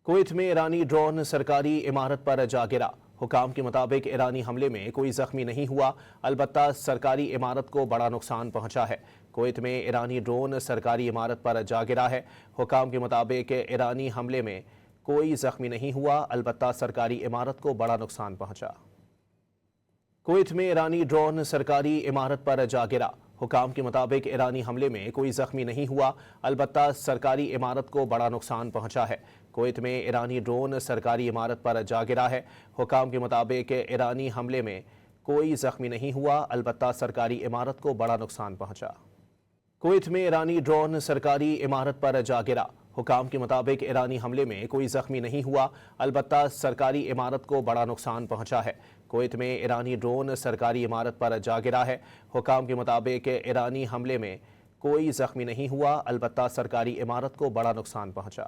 Kuwait میں ایرانی drone سرکاری عمارت پر جا گرا۔ حکام کے مطابق ایرانی حملے میں کوئی زخمی نہیں ہوا، البتہ سرکاری عمارت کو بڑا نقصان پہنچا ہے۔ کویت میں ایرانی ڈرون سرکاری عمارت پر جا گرا ہے۔ حکام کے مطابق ایرانی حملے میں کوئی زخمی نہیں ہوا، البتہ سرکاری عمارت کو بڑا نقصان پہنچا۔ کویت میں ایرانی ڈرون سرکاری عمارت پر جا گرا۔ حکام کے مطابق ایرانی حملے میں کوئی زخمی نہیں ہوا، البتہ سرکاری عمارت کو بڑا نقصان پہنچا ہے۔ کویت میں ایرانی ڈرون سرکاری عمارت پر جا گرا ہے۔ حکام کے مطابق ایرانی حملے میں کوئی زخمی نہیں ہوا، البتہ سرکاری عمارت کو بڑا نقصان پہنچا۔ کویت میں ایرانی ڈرون سرکاری عمارت پر جا گرا۔ حکام کے مطابق ایرانی حملے میں کوئی زخمی نہیں ہوا، البتہ سرکاری عمارت کو بڑا نقصان پہنچا ہے۔ کویت میں ایرانی ڈرون سرکاری عمارت پر جا گرا ہے۔ حکام کے مطابق ایرانی حملے میں کوئی زخمی نہیں ہوا، البتہ سرکاری عمارت کو بڑا نقصان پہنچا۔